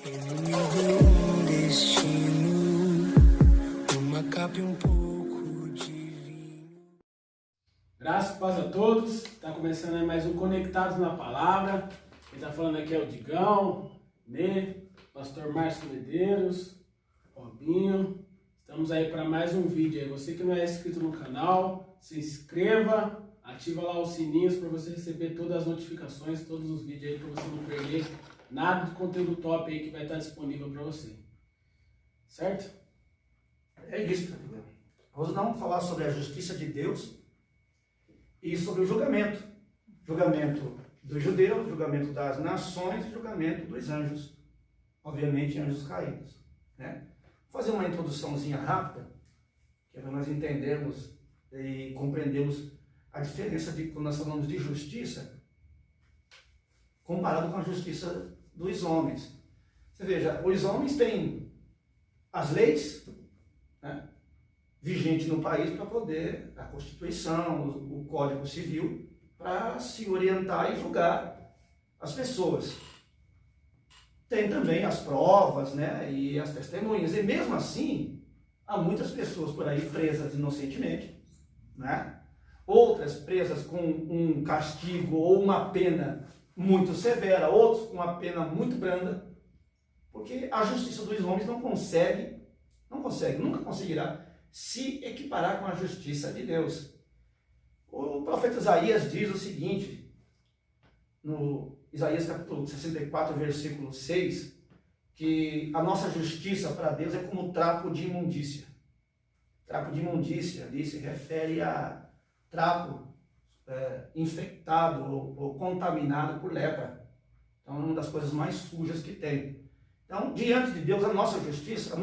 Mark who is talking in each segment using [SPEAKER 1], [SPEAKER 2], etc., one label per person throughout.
[SPEAKER 1] Um destino, uma capa e um pouco de vinho.
[SPEAKER 2] Graças e paz a todos. Está começando aí mais um Conectados na Palavra. Quem está falando aqui é o Digão, Pastor Márcio Medeiros, Robinho. Estamos aí para mais um vídeo aí. Você que não é inscrito no canal, se inscreva, ativa lá os sininhos para você receber todas as notificações, todos os vídeos aí, para você não perder nada de conteúdo top aí que vai estar disponível para você. Certo?
[SPEAKER 3] É isso, Hoje nós vamos falar sobre a justiça de Deus e sobre o julgamento. Julgamento dos judeus, julgamento das nações e julgamento dos anjos. Obviamente, anjos caídos. Né? Vou fazer uma introduçãozinha rápida, que é para nós entendermos e compreendermos a diferença de quando nós falamos de justiça, comparado com a justiça dos homens. Você veja, os homens têm as leis, né, vigentes no país para poder, a Constituição, o Código Civil, para se orientar e julgar as pessoas. Tem também as provas, né, e as testemunhas. E mesmo assim, há muitas pessoas por aí presas inocentemente, né? Outras presas com um castigo ou uma pena muito severa, outros com uma pena muito branda, porque a justiça dos homens não consegue, nunca conseguirá se equiparar com a justiça de Deus. O profeta Isaías diz o seguinte, no Isaías capítulo 64, versículo 6, que a nossa justiça para Deus é como trapo de imundícia. Trapo de imundícia ali se refere a trapo infectado ou contaminado por lepra. Então é uma das coisas mais sujas que tem. Então, diante de Deus, a nossa justiça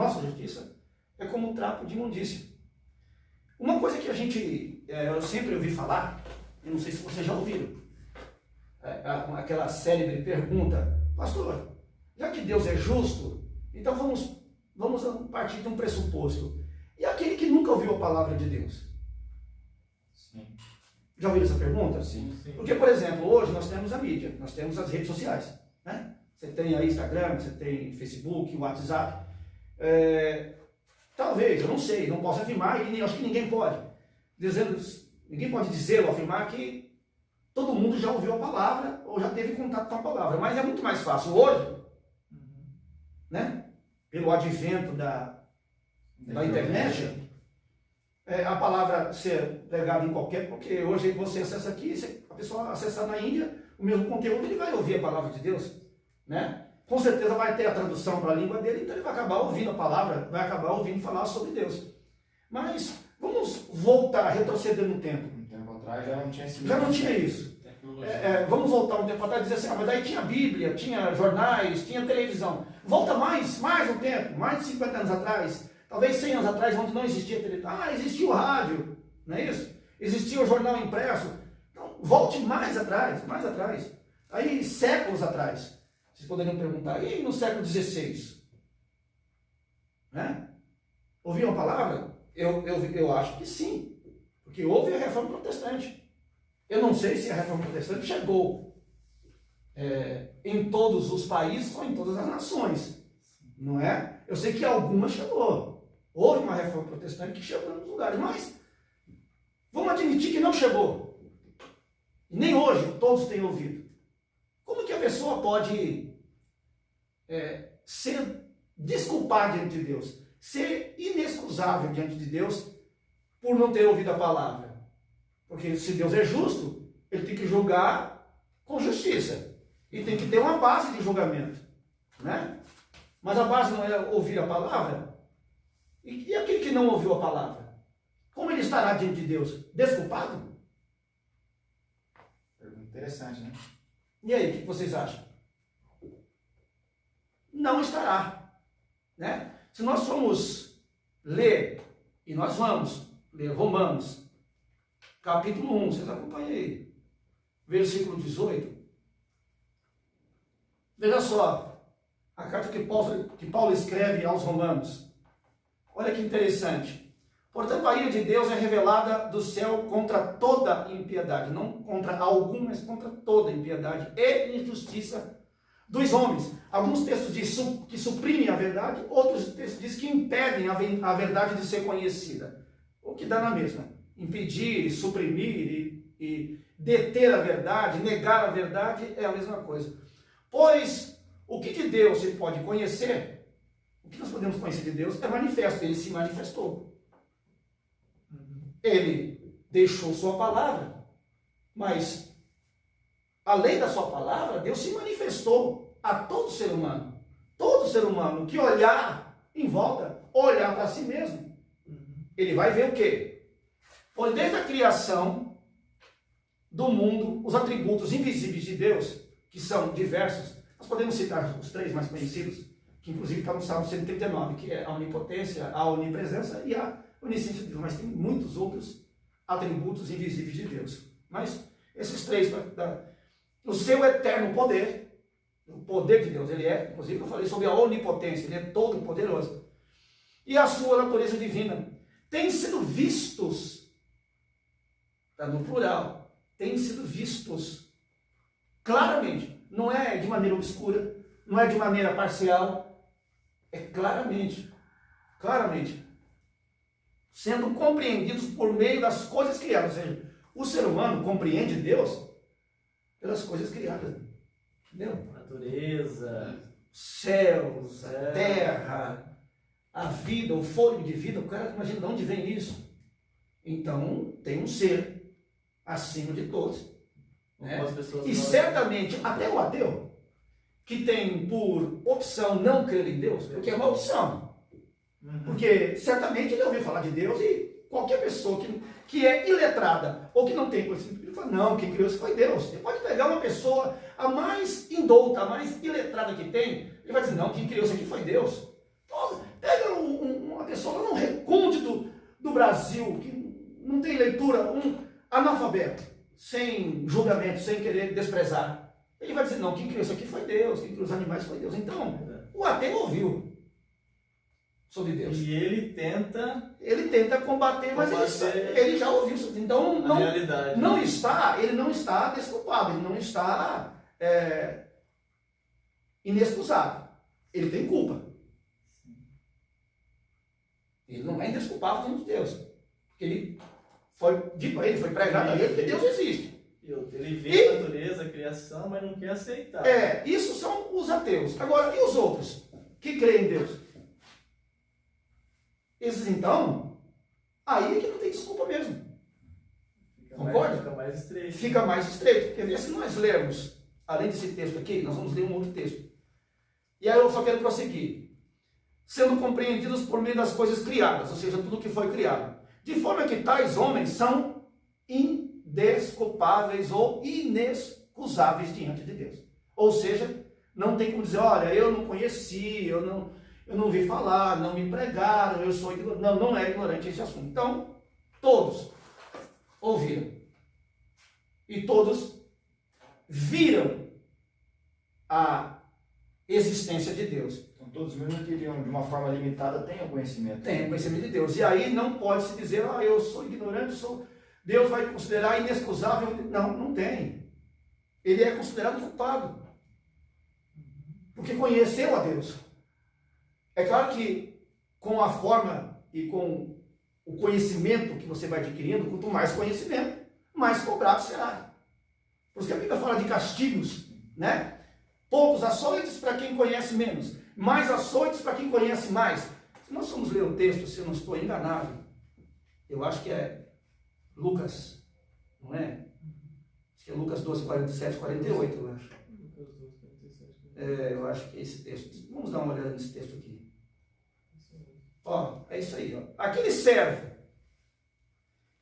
[SPEAKER 3] é como um trapo de imundícia. Uma coisa que eu sempre ouvi falar, eu não sei se vocês já ouviram, aquela célebre pergunta, pastor, já que Deus é justo, então vamos partir de um pressuposto. E aquele que nunca ouviu a palavra de Deus?
[SPEAKER 4] Sim.
[SPEAKER 3] Já ouviram essa pergunta?
[SPEAKER 4] Sim.
[SPEAKER 3] Porque, por exemplo, hoje nós temos a mídia, nós temos as redes sociais, né? Você tem aí Instagram, você tem Facebook, WhatsApp. Talvez, eu não sei, não posso afirmar, e acho que ninguém pode. Ninguém pode dizer ou afirmar que todo mundo já ouviu a palavra ou já teve contato com a palavra. Mas é muito mais fácil hoje, né? Pelo advento da internet, a palavra ser pregada em porque hoje você acessa aqui, a pessoa acessar na Índia, o mesmo conteúdo, ele vai ouvir a palavra de Deus, né? Com certeza vai ter a tradução para a língua dele, então ele vai acabar ouvindo a palavra, vai acabar ouvindo falar sobre Deus. Mas vamos voltar, retroceder no tempo.
[SPEAKER 4] Um tempo atrás já não tinha esse
[SPEAKER 3] Já não tinha isso. Vamos voltar um tempo atrás e dizer assim, mas daí tinha Bíblia, tinha jornais, tinha televisão. Volta mais um tempo, mais de 50 anos atrás, talvez 100 anos atrás, onde não existia televisão. Existia o rádio, não é isso? Existia o jornal impresso. Então, volte mais atrás. Aí, séculos atrás. Vocês poderiam perguntar, e no século XVI? Né? Ouviram a palavra? Eu acho que sim, porque houve a Reforma Protestante. Eu não sei se a Reforma Protestante chegou em todos os países ou em todas as nações, não é? Eu sei que algumas chegou. Houve uma Reforma Protestante que chegou em alguns lugares, mas vamos admitir que não chegou. Nem hoje todos têm ouvido. Como que a pessoa pode ser desculpar diante de Deus, ser inexcusável diante de Deus por não ter ouvido a palavra? Porque se Deus é justo, ele tem que julgar com justiça. E tem que ter uma base de julgamento, né? Mas a base não é ouvir a palavra? E aquele que não ouviu a palavra? Como ele estará diante de Deus? Desculpado?
[SPEAKER 4] Pergunta interessante, né?
[SPEAKER 3] E aí, o que vocês acham? Não estará, né? Se nós formos ler, e nós vamos ler Romanos, capítulo 1, vocês acompanham aí, versículo 18. Veja só, a carta que Paulo escreve aos Romanos. Olha que interessante. Portanto, a ira de Deus é revelada do céu contra toda impiedade, não contra alguma, mas contra toda impiedade e injustiça dos homens. Alguns textos dizem que suprimem a verdade, outros textos dizem que impedem a verdade de ser conhecida. O que dá na mesma. Impedir, suprimir e deter a verdade, negar a verdade é a mesma coisa. Pois o que de Deus se pode conhecer, o que nós podemos conhecer de Deus é manifesto, ele se manifestou. Ele deixou sua palavra, mas além da sua palavra, Deus se manifestou a todo ser humano. Todo ser humano que olhar em volta, olhar para si mesmo, ele vai ver o quê? Pois desde a criação do mundo, os atributos invisíveis de Deus, que são diversos, nós podemos citar os 3 mais conhecidos, que inclusive está no Salmo 139, que é a onipotência, a onipresença e a onisciência de Deus, mas tem muitos outros atributos invisíveis de Deus. Mas esses 3, o seu eterno poder, o poder de Deus, ele é, inclusive eu falei sobre a onipotência, ele é todo poderoso. E a sua natureza divina têm sido vistos, está no plural, têm sido vistos claramente, não é de maneira obscura, não é de maneira parcial, é claramente, sendo compreendidos por meio das coisas criadas. Ou seja, o ser humano compreende Deus pelas coisas criadas. Entendeu?
[SPEAKER 5] Natureza,
[SPEAKER 3] Céus, a terra, a vida, o fôlego de vida. O cara imagina de onde vem isso. Então, tem um ser acima de todos. Né? E certamente, até o ateu, que tem por opção não crer em Deus, porque é uma opção. Porque certamente ele ouviu falar de Deus e qualquer pessoa que é iletrada ou que não tem conhecimento, ele fala, não, quem criou isso foi Deus. Você pode pegar uma pessoa, a mais indouta, a mais iletrada que tem, ele vai dizer, não, quem criou isso aqui foi Deus. Então, pega uma pessoa lá no recôndito do Brasil, que não tem leitura, um analfabeto, sem julgamento, sem querer desprezar. Ele vai dizer, não, quem criou isso aqui foi Deus, quem criou os animais foi Deus. Então, o ateu ouviu sobre Deus.
[SPEAKER 5] E ele tenta
[SPEAKER 3] combater, mas ele já ouviu. Então,
[SPEAKER 5] realidade.
[SPEAKER 3] Ele não está desculpado, ele não está inexcusável. Ele tem culpa. Ele não é indesculpável diante de Deus. Porque ele foi pregado a ele que Deus existe.
[SPEAKER 5] Ele vê a natureza, a criação, mas não quer aceitar.
[SPEAKER 3] Isso são os ateus. Agora, e os outros que creem em Deus? Esses então, aí é que não tem desculpa mesmo. Concorda?
[SPEAKER 5] Fica mais estreito.
[SPEAKER 3] Fica mais estreito. Porque ver se nós lermos, além desse texto aqui, nós vamos ler um outro texto. E aí eu só quero prosseguir. Sendo compreendidos por meio das coisas criadas, ou seja, tudo que foi criado. De forma que tais homens são indesculpáveis ou inexcusáveis diante de Deus. Ou seja, não tem como dizer, olha, eu não conheci, eu não ouvi falar, não me pregaram, eu sou ignorante. Não é ignorante esse assunto. Então, todos ouviram. E todos viram a existência de Deus.
[SPEAKER 4] Então, todos mesmo que iriam, de uma forma limitada, têm o conhecimento.
[SPEAKER 3] Tem o conhecimento de Deus. E aí não pode se dizer, eu sou ignorante, Deus vai considerar inexcusável. Não, não tem. Ele é considerado culpado. Porque conheceu a Deus. É claro que com a forma e com o conhecimento que você vai adquirindo, quanto mais conhecimento, mais cobrado será. Por isso que a Bíblia fala de castigos, né? Poucos açoites para quem conhece menos, mais açoites para quem conhece mais. Se nós formos ler o texto, se eu não estou enganado, eu acho que é Lucas, não é? Acho que é Lucas 12, 47, 48, eu acho. Eu acho que é esse texto. Vamos dar uma olhada nesse texto aqui. É isso aí. Aquele servo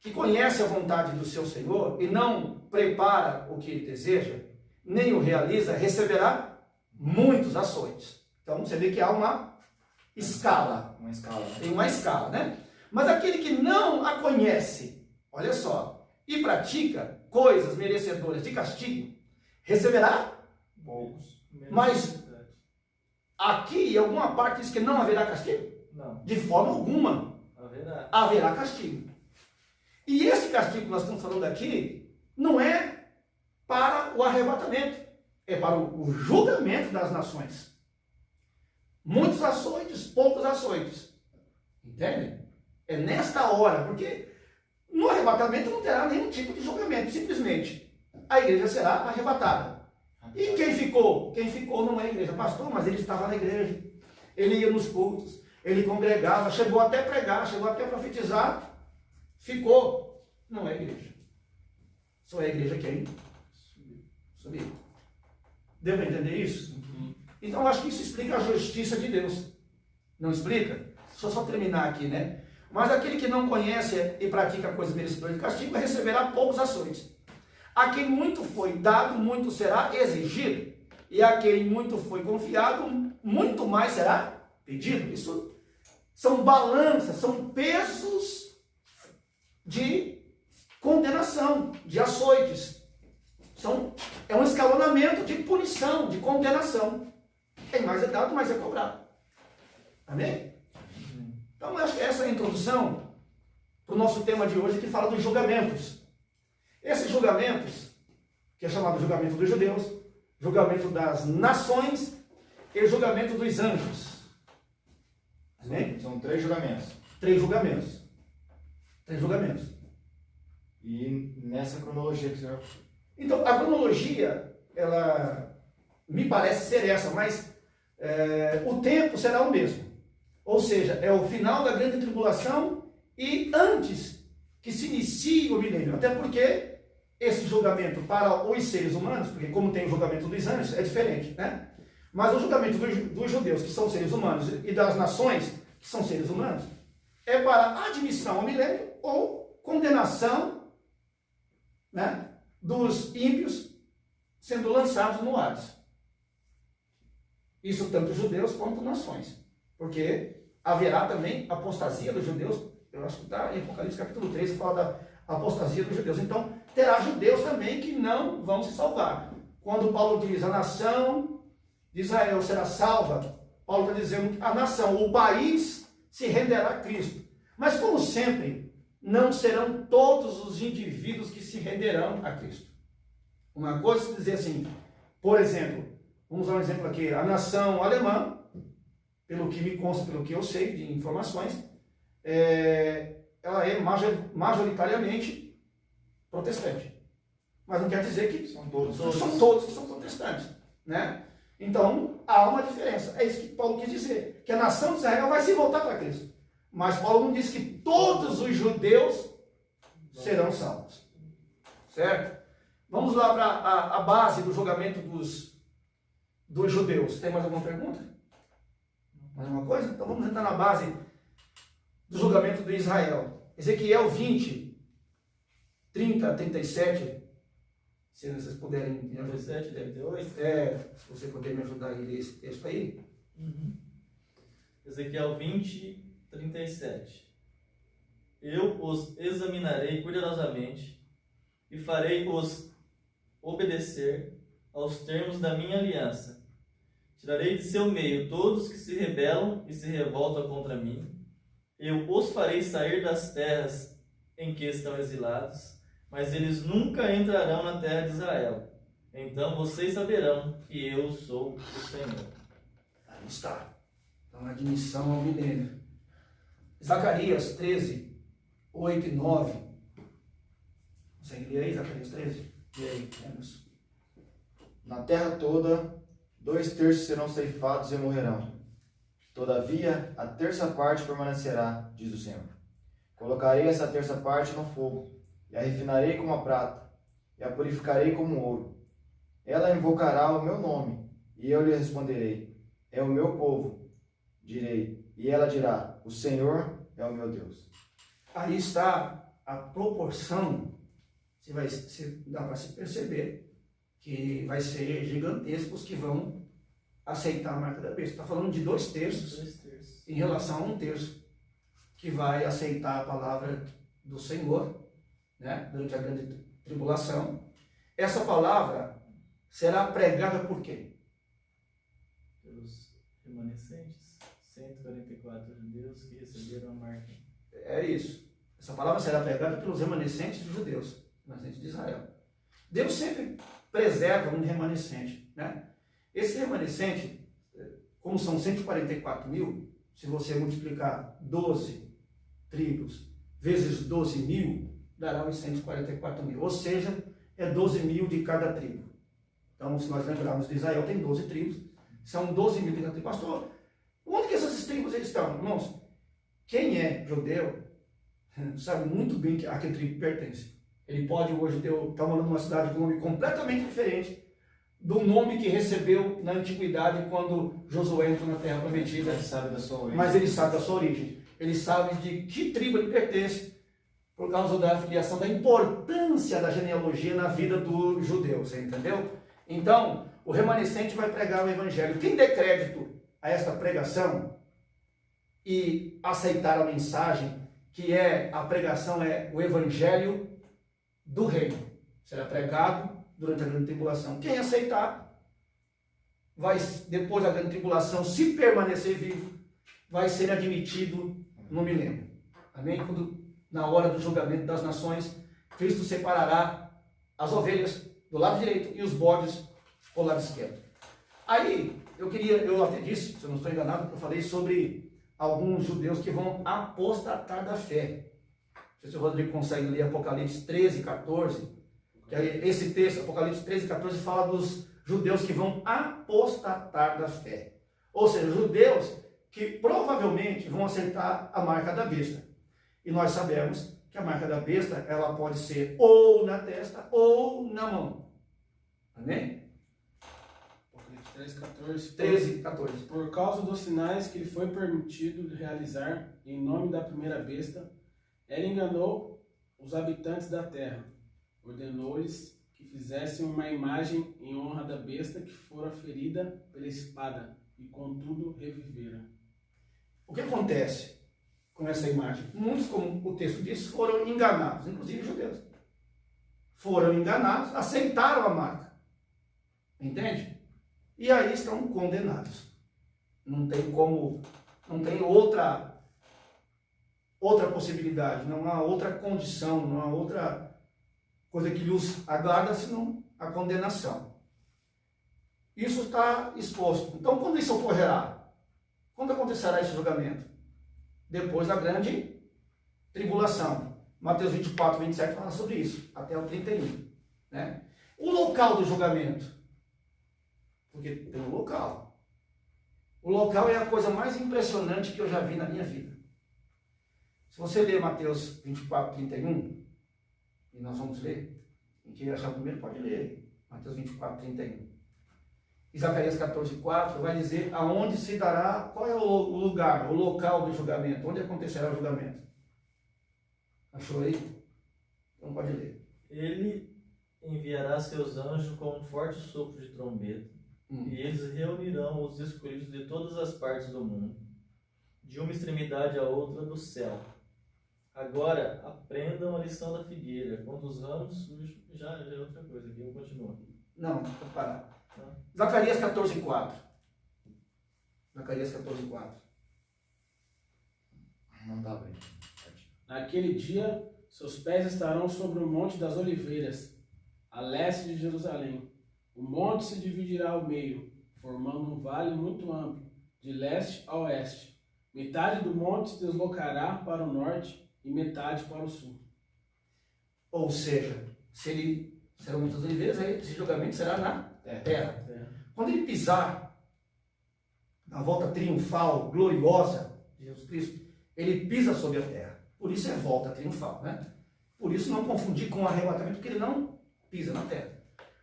[SPEAKER 3] que conhece a vontade do seu Senhor e não prepara o que ele deseja, nem o realiza, receberá muitos açoites. Então você vê que há uma escala. Tem uma escala, né? Mas aquele que não a conhece, olha só, e pratica coisas merecedoras de castigo, receberá poucos. Mas aqui, em alguma parte, diz que não haverá castigo?
[SPEAKER 5] Não.
[SPEAKER 3] De forma alguma. Haverá castigo. E esse castigo que nós estamos falando aqui não é para o arrebatamento. é para o julgamento das nações. Muitos açoites, poucos açoites. Entende? É nesta hora, porque no arrebatamento não terá nenhum tipo de julgamento, simplesmente a igreja será arrebatada. E quem ficou? Quem ficou não é a igreja. Pastor, mas ele estava na igreja, ele ia nos cultos, ele congregava, chegou até pregar, chegou até profetizar, ficou. Não é a igreja. Só é a igreja quem subiu. Deu para entender isso? Então eu acho que isso explica a justiça de Deus. Não explica? Deixa eu só terminar aqui, né? Mas aquele que não conhece e pratica coisas merecedoras de castigo receberá poucos açoites. A quem muito foi dado, muito será exigido. E a quem muito foi confiado, muito mais será pedido. Isso são balanças, são pesos de condenação, de açoites. É um escalonamento de punição, de condenação. Quem mais é dado, mais é cobrado. Amém? Então, eu acho que essa é a introdução para o nosso tema de hoje, que fala dos julgamentos. Esses julgamentos, que é chamado julgamento dos judeus, julgamento das nações e julgamento dos anjos. Amém?
[SPEAKER 4] São 3 julgamentos.
[SPEAKER 3] 3 julgamentos. 3 julgamentos.
[SPEAKER 4] E nessa cronologia que o senhor...
[SPEAKER 3] Então, a cronologia, ela me parece ser essa, mas o tempo será o mesmo. Ou seja, é o final da grande tribulação e antes que se inicie o milênio. Até porque esse julgamento para os seres humanos, porque como tem o julgamento dos anjos, é diferente, né? Mas o julgamento dos judeus, que são seres humanos, e das nações, que são seres humanos, é para admissão ao milênio ou condenação, né, dos ímpios sendo lançados no Hades. Isso tanto judeus quanto nações. Porque haverá também apostasia dos judeus. Eu acho que está em Apocalipse capítulo 3, que fala da apostasia dos judeus. Então, terá judeus também que não vão se salvar. Quando Paulo diz a nação de Israel será salva, Paulo está dizendo que a nação, o país, se renderá a Cristo. Mas, como sempre, não serão todos os indivíduos que se renderão a Cristo. Uma coisa é dizer assim, por exemplo, vamos dar um exemplo aqui, a nação alemã, pelo que me consta, pelo que eu sei de informações, ela é majoritariamente protestante. Mas não quer dizer que são todos que são protestantes, né? Então, há uma diferença. É isso que Paulo quis dizer, que a nação de Israel vai se voltar para Cristo. Mas Paulo não disse que todos os judeus serão salvos. Certo? Vamos lá para a base do julgamento dos judeus. Tem mais alguma pergunta? Mais alguma coisa? Então vamos entrar na base do julgamento de Israel. Ezequiel 20, 30, 37. Se vocês puderem me ajudar.
[SPEAKER 5] 37, 38?
[SPEAKER 3] Se você puder me ajudar a ler esse texto aí.
[SPEAKER 5] Ezequiel 20, 37. Eu os examinarei cuidadosamente e farei-os obedecer aos termos da minha aliança. Tirarei de seu meio todos que se rebelam e se revoltam contra mim. Eu os farei sair das terras em que estão exilados, mas eles nunca entrarão na terra de Israel. Então vocês saberão que eu sou o Senhor.
[SPEAKER 3] Aí está. Então, a admissão ao milênio. Zacarias 13, 8 e 9. Consegue ler aí, Zacarias 13? E aí, temos.
[SPEAKER 4] Na terra toda, 2/3 serão ceifados e morrerão. Todavia, a terça parte permanecerá, diz o Senhor. Colocarei essa terça parte no fogo, e a refinarei como a prata, e a purificarei como ouro. Ela invocará o meu nome, e eu lhe responderei: é o meu povo, direi. E ela dirá: o Senhor é o meu Deus.
[SPEAKER 3] Aí está a proporção, dá para se perceber, que vai ser gigantescos que vão aceitar a marca da besta. Está falando de 2/3 em relação a 1/3 que vai aceitar a palavra do Senhor, né, durante a grande tribulação. Essa palavra será pregada por quem?
[SPEAKER 5] Pelos remanescentes, 144 judeus que receberam a marca.
[SPEAKER 3] É isso. Essa palavra será pregada pelos remanescentes dos judeus, remanescentes de Israel. Deus sempre preserva um remanescente. né? Esse remanescente, como são 144 mil, se você multiplicar 12 tribos vezes 12 mil, dará os 144 mil. Ou seja, é 12 mil de cada tribo. Então, se nós lembrarmos de Israel, tem 12 tribos, são 12 mil de cada tribo. Pastor, onde que essas tribos estão? Irmãos, quem é judeu sabe muito bem a que tribo pertence. Ele pode hoje estar morando numa cidade com um nome completamente diferente do nome que recebeu na antiguidade quando Josué entrou na Terra Prometida.
[SPEAKER 4] Ele sabe da sua origem.
[SPEAKER 3] Mas ele sabe da sua origem. Ele sabe de que tribo ele pertence por causa da filiação, da importância da genealogia na vida do judeu. Você entendeu? Então, o remanescente vai pregar o evangelho. Quem der crédito a esta pregação e aceitar a mensagem, que é a pregação, é o evangelho do reino, será pregado durante a grande tribulação. Quem aceitar, vai, depois da grande tribulação, se permanecer vivo, vai ser admitido no milênio. Amém? Quando, na hora do julgamento das nações, Cristo separará as ovelhas do lado direito e os bodes do lado esquerdo. Aí, eu até disse, se eu não estou enganado, eu falei sobre alguns judeus que vão apostatar da fé. Não sei se o Rodrigo consegue ler Apocalipse 13, 14. Que esse texto, Apocalipse 13, 14, fala dos judeus que vão apostatar da fé. Ou seja, judeus que provavelmente vão aceitar a marca da besta. E nós sabemos que a marca da besta, ela pode ser ou na testa ou na mão. Amém?
[SPEAKER 2] Apocalipse 13, 14.
[SPEAKER 3] 13, 14.
[SPEAKER 2] Por causa dos sinais que lhe foi permitido realizar em nome da primeira besta, ele enganou os habitantes da terra. Ordenou-lhes que fizessem uma imagem em honra da besta que fora ferida pela espada e contudo revivera.
[SPEAKER 3] O que acontece com essa imagem? Muitos, como o texto diz, foram enganados, inclusive judeus. Foram enganados, aceitaram a marca. Entende? E aí estão condenados. Não tem como, não tem outra possibilidade, não há outra condição, não há outra coisa que lhes aguarda senão a condenação. Isso está exposto. Então, quando isso ocorrerá? Quando acontecerá esse julgamento? Depois da grande tribulação. Mateus 24, 27 fala sobre isso, até o 31. Né? O local do julgamento. Porque tem um local. O local é a coisa mais impressionante que eu já vi na minha vida. Se você ler Mateus 24, 31, e nós vamos ler, quem quer achar o primeiro pode ler, Mateus 24, 31. E Zacarias 14, 4 vai dizer aonde se dará, qual é o lugar, o local do julgamento, onde acontecerá o julgamento. Achou aí? Então pode ler.
[SPEAKER 5] Ele enviará seus anjos com um forte sopro de trombeta, e eles reunirão os escolhidos de todas as partes do mundo, de uma extremidade à outra do céu. Agora, aprendam a lição da figueira. Quando os ramos sujos... Já é outra coisa aqui, eu continuo.
[SPEAKER 3] Não, vou parar.
[SPEAKER 5] Tá?
[SPEAKER 3] Zacarias 14, 4. Zacarias 14, 4.
[SPEAKER 4] Não está bem.
[SPEAKER 2] Naquele dia, seus pés estarão sobre o Monte das Oliveiras, a leste de Jerusalém. O monte se dividirá ao meio, formando um vale muito amplo, de leste a oeste. Metade do monte se deslocará para o norte e metade para o sul.
[SPEAKER 3] Ou seja, se ele serão muitas oliveiras, aí esse julgamento será na terra. Quando ele pisar na volta triunfal, gloriosa de Jesus Cristo, ele pisa sobre a terra. Por isso é volta triunfal, né? Por isso não confundir com arrebatamento, porque ele não pisa na terra.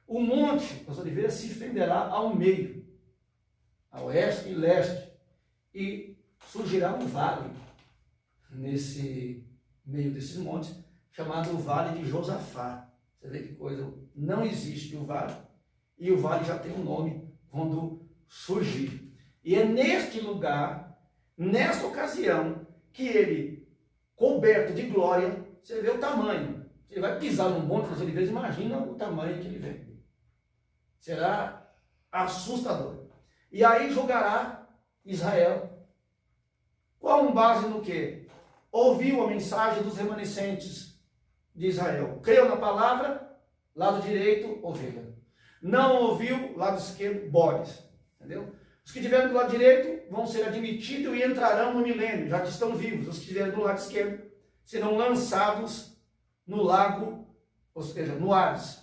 [SPEAKER 3] O monte das oliveiras se fenderá ao meio, a oeste e leste, e surgirá um vale nesse meio desses montes, chamado Vale de Josafá. Você vê que coisa, não existe o vale, e o vale já tem um nome quando surgir. E é neste lugar, nesta ocasião, que ele, coberto de glória, você vê o tamanho. Ele vai pisar num monte das oliveiras, imagina o tamanho que ele vem. Será assustador. E aí julgará Israel. Com base no quê? Ouviu a mensagem dos remanescentes de Israel. Creu na palavra, lado direito, ovelha. Não ouviu, lado esquerdo, bodes. Entendeu? Os que estiverem do lado direito vão ser admitidos e entrarão no milênio, já que estão vivos. Os que estiverem do lado esquerdo serão lançados no lago, ou seja, no Hades.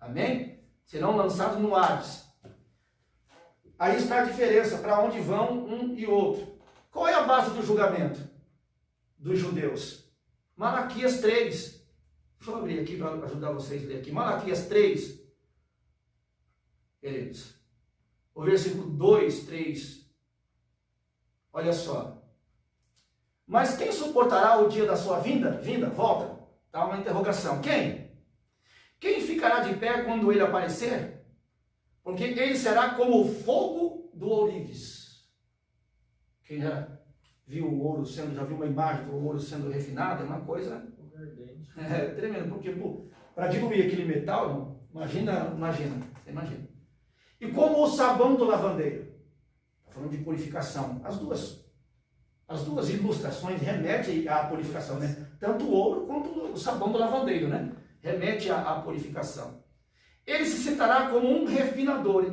[SPEAKER 3] Amém? Serão lançados no Hades. Aí está a diferença para onde vão um e outro. Qual é a base do julgamento dos judeus? Malaquias 3. Deixa eu abrir aqui para ajudar vocês a ler aqui. Malaquias 3. Queridos. O versículo 2, 3. Olha só. Mas quem suportará o dia da sua vinda? Vinda, volta. Está uma interrogação. Quem? Quem ficará de pé quando ele aparecer? Porque ele será como o fogo do ourives. Quem já viu o ouro sendo, já viu uma imagem do ouro sendo refinado? É uma coisa tremenda. Porque para diluir aquele metal, imagina, você imagina. E como o sabão do lavandeiro. Está falando de purificação. As duas ilustrações remetem à purificação, né? Tanto o ouro quanto o sabão do lavandeiro, né? Remete à purificação. Ele se sentará como um refinador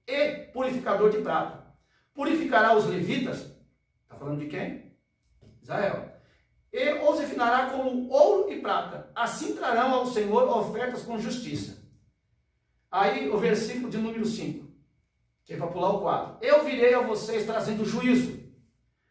[SPEAKER 3] e purificador de prata. Purificará os levitas. Está falando de quem? Israel. E os refinará como ouro e prata. Assim trarão ao Senhor ofertas com justiça. Aí o versículo de número 5. Que é para pular o 4. Eu virei a vocês trazendo juízo.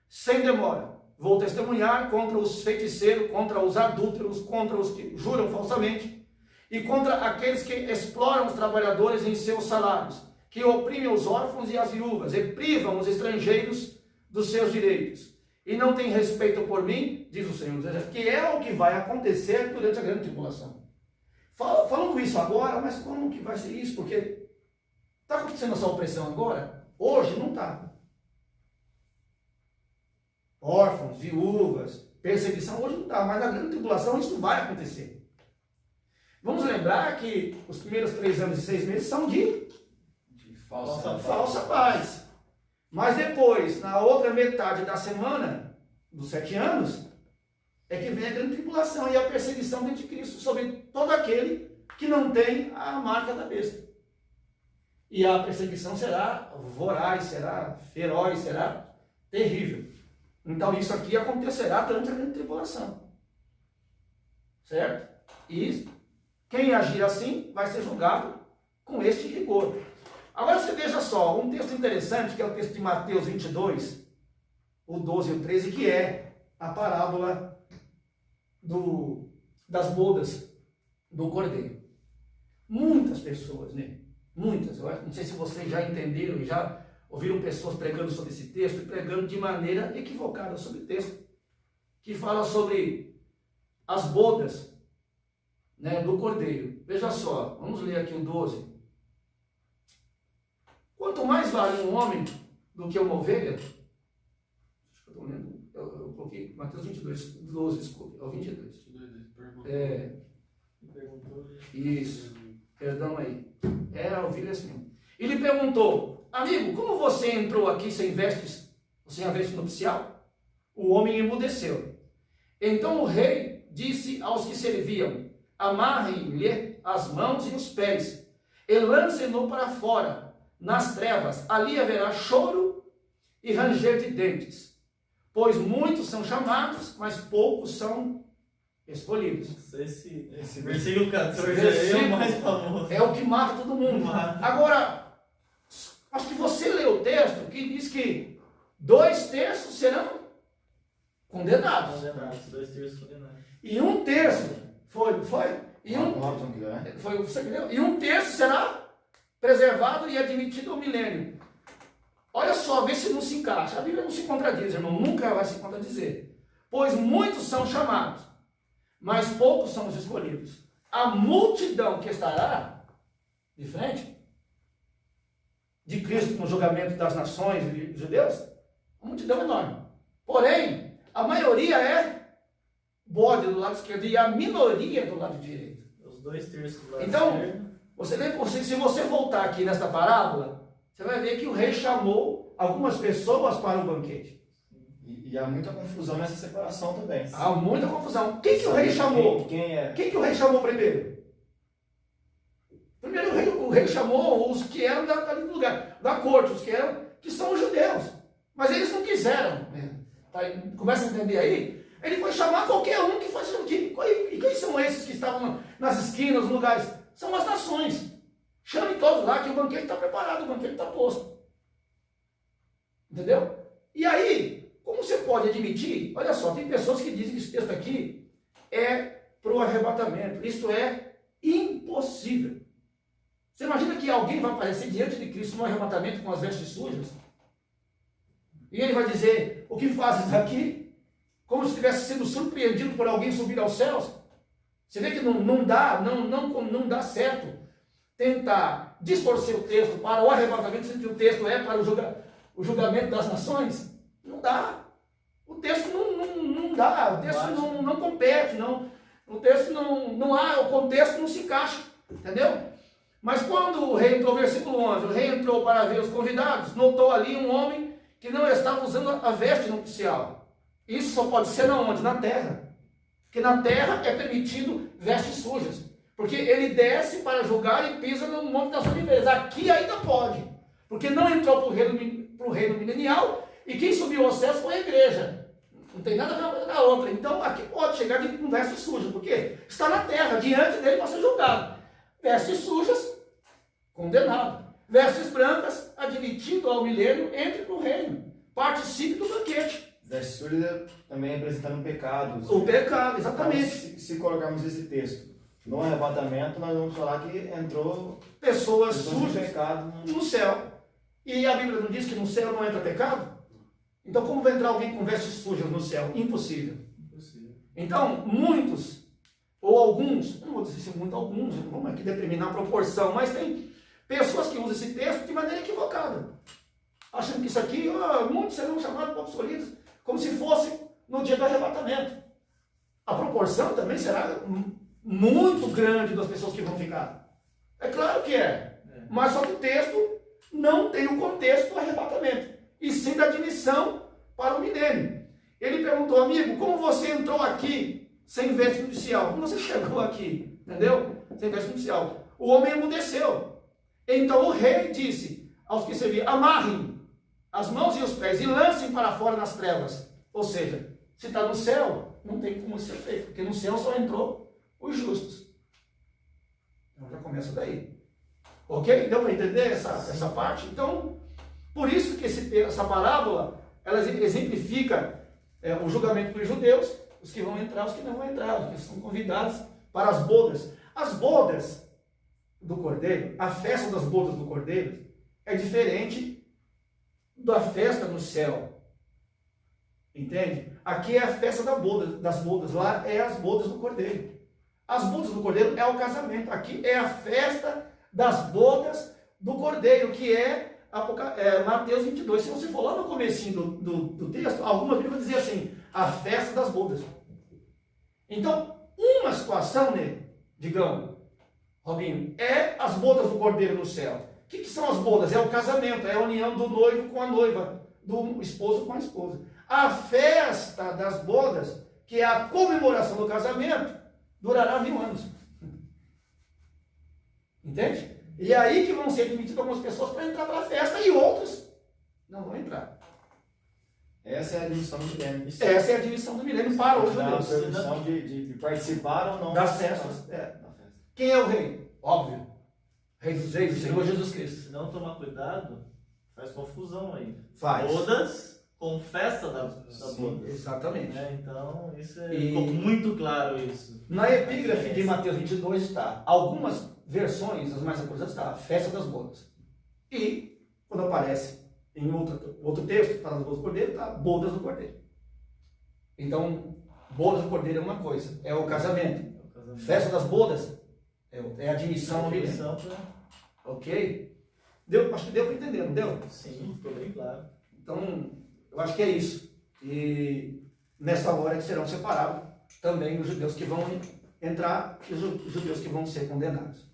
[SPEAKER 3] Sem demora. Vou testemunhar contra os feiticeiros, contra os adúlteros, contra os que juram falsamente e contra aqueles que exploram os trabalhadores em seus salários, que oprimem os órfãos e as viúvas e privam os estrangeiros dos seus direitos. E não tem respeito por mim, diz o Senhor, que é o que vai acontecer durante a grande tribulação. Falando isso agora, mas como que vai ser isso? Porque está acontecendo essa opressão agora? Hoje não está. Órfãos, viúvas, perseguição, hoje não está, mas na grande tribulação isso vai acontecer. Vamos lembrar que os primeiros 3 anos e 6 meses são de falsa paz. Mas depois, na outra metade da semana, dos 7 anos, é que vem a grande tribulação e a perseguição do anticristo sobre todo aquele que não tem a marca da besta. E a perseguição será voraz, será feroz, será terrível. Então isso aqui acontecerá durante a grande tribulação. Certo? E quem agir assim vai ser julgado com este rigor. Agora você veja só, um texto interessante, que é o texto de Mateus 22, o 12 e o 13, que é a parábola das bodas do cordeiro. Muitas pessoas, né? Muitas, eu não sei se vocês já entenderam e já ouviram pessoas pregando sobre esse texto e pregando de maneira equivocada sobre o texto, que fala sobre as bodas, né, do cordeiro. Veja só, vamos ler aqui o 12. Quanto mais vale um homem do que uma ovelha? Acho que eu estou lendo, eu coloquei Mateus 22, 12, desculpe, é o 22. Isso, perdão aí. Eu vi assim. Ele perguntou: amigo, como você entrou aqui sem vestes nupcial? O homem emudeceu. Então o rei disse aos que serviam: amarrem-lhe as mãos e os pés e lancem-no para fora, nas trevas. Ali haverá choro e ranger de dentes, pois muitos são chamados, mas poucos são escolhidos.
[SPEAKER 5] Esse versículo 14 é o mais famoso.
[SPEAKER 3] É o que mata todo mundo. Agora, acho que você leu o texto que diz que 2/3 serão condenados.
[SPEAKER 5] 2/3 condenados.
[SPEAKER 3] E 1/3 foi. E um terço será preservado e admitido ao milênio. Olha só, vê se não se encaixa. A Bíblia não se contradiz, irmão. Nunca vai se contradizer. Pois muitos são chamados, mas poucos são os escolhidos. A multidão que estará de frente de Cristo no julgamento das nações e dos judeus, uma multidão enorme. Porém, a maioria é bode do lado esquerdo e a minoria do lado direito.
[SPEAKER 5] Os 2/3 do lado
[SPEAKER 3] então,
[SPEAKER 5] esquerdo.
[SPEAKER 3] se você voltar aqui nesta parábola, você vai ver que o rei chamou algumas pessoas para o banquete.
[SPEAKER 4] E há muita confusão nessa separação também.
[SPEAKER 3] Há muita confusão. Quem que o rei chamou?
[SPEAKER 4] Quem é?
[SPEAKER 3] Quem que o rei chamou primeiro? Primeiro o rei chamou os que eram dali do lugar, da corte, que são os judeus. Mas eles não quiseram. Tá? Começa a entender aí? Ele foi chamar qualquer um que fosse. E quem são esses que estavam nas esquinas, nos lugares? São as nações. Chame todos lá que o banquete está preparado, o banquete está posto. Entendeu? E aí, como você pode admitir? Olha só, tem pessoas que dizem que esse texto aqui é para o arrebatamento. Isso é impossível. Você imagina que alguém vai aparecer diante de Cristo no arrebatamento com as vestes sujas? E ele vai dizer, o que fazes aqui? Como se estivesse sendo surpreendido por alguém subir aos céus. Você vê que não dá certo tentar distorcer o texto para o arrebatamento, sendo que o texto é para o julgamento das nações. Não dá. O texto não dá, o texto não compete, o texto não há, o contexto não se encaixa, entendeu? Mas quando o rei entrou, versículo 11, o rei entrou para ver os convidados, notou ali um homem que não estava usando a veste nupcial. Isso só pode ser onde? Na terra. Porque na terra é permitido vestes sujas. Porque ele desce para julgar e pisa no Monte das Oliveiras. Aqui ainda pode. Porque não entrou para o reino milenial e quem subiu aos céus foi a igreja. Não tem nada a ver com a outra. Então aqui pode chegar com vestes sujas. Porque está na terra, diante dele para ser julgado. Vestes sujas, condenado. Vestes brancas, admitido ao milênio, entre para o reino. Participe do banquete.
[SPEAKER 4] Vestes sujas também representando pecados.
[SPEAKER 3] O pecado,
[SPEAKER 4] Então,
[SPEAKER 3] exatamente.
[SPEAKER 4] se colocarmos esse texto no arrebatamento, nós vamos falar que entrou
[SPEAKER 3] Pessoas
[SPEAKER 4] de
[SPEAKER 3] sujas
[SPEAKER 4] pecado
[SPEAKER 3] no céu. E a Bíblia não diz que no céu não entra pecado? Então como vai entrar alguém com vestes sujas no céu? Impossível. Então, muitos, ou alguns, não vou dizer se muito, alguns, vamos aqui determinar a proporção, mas tem pessoas que usam esse texto de maneira equivocada. Achando que isso aqui, muitos serão chamados para obsoletos, como se fosse no dia do arrebatamento. A proporção também será muito grande das pessoas que vão ficar. É claro que é. Mas só que o texto não tem o contexto do arrebatamento, e sim da admissão para o milênio. Ele perguntou, amigo, como você entrou aqui sem veste nupcial? Como você chegou aqui? Entendeu? Sem veste nupcial. O homem emudeceu. Então o rei disse aos que serviam, amarrem as mãos e os pés e lancem para fora nas trevas. Ou seja, se está no céu, não tem como ser feito, porque no céu só entrou os justos. Então já começa daí. Ok? Deu para entender essa parte? Então, por isso que essa parábola, ela exemplifica o julgamento dos judeus, os que vão entrar, os que não vão entrar, os que são convidados para as bodas. As bodas do Cordeiro, a festa das bodas do Cordeiro, é diferente da festa no céu. Entende? Aqui é a festa das bodas, lá é as bodas do Cordeiro. As bodas do Cordeiro é o casamento, aqui é a festa das bodas do Cordeiro, que é Mateus 22. Se você for lá no comecinho do texto, algumas Bíblias dizem assim, a festa das bodas. Então, uma situação, né, digamos, Robinho, é as bodas do Cordeiro no céu. O que são as bodas? É o casamento, é a união do noivo com a noiva, do esposo com a esposa. A festa das bodas, que é a comemoração do casamento, durará 1000 anos. Entende? E é aí que vão ser admitidas algumas pessoas para entrar para a festa e outras não vão entrar.
[SPEAKER 4] Essa é a admissão do milênio.
[SPEAKER 3] Essa é a admissão do milênio para os
[SPEAKER 4] Dá a
[SPEAKER 3] judeus.
[SPEAKER 4] permissão de participar ou não
[SPEAKER 3] Das festas. Quem é o rei? Óbvio. Rei dos reis, o Senhor Jesus Cristo.
[SPEAKER 5] Se não tomar cuidado, faz confusão aí.
[SPEAKER 3] Faz.
[SPEAKER 5] Bodas com festa da boda.
[SPEAKER 3] Exatamente.
[SPEAKER 5] Então, ficou muito claro isso.
[SPEAKER 3] Na epígrafe de Mateus 22 está, algumas versões, as mais atualizadas, está a festa das bodas. E, quando aparece em outro texto, falando das bodas do Cordeiro, está bodas do Cordeiro. Então, bodas do Cordeiro é uma coisa, é o casamento. Festa das bodas é a admissão ao milênio. Ok? Acho que deu para entender, não deu?
[SPEAKER 5] Sim, ficou bem claro.
[SPEAKER 3] Então, eu acho que é isso. E nessa hora que serão separados também os judeus que vão entrar e os judeus que vão ser condenados.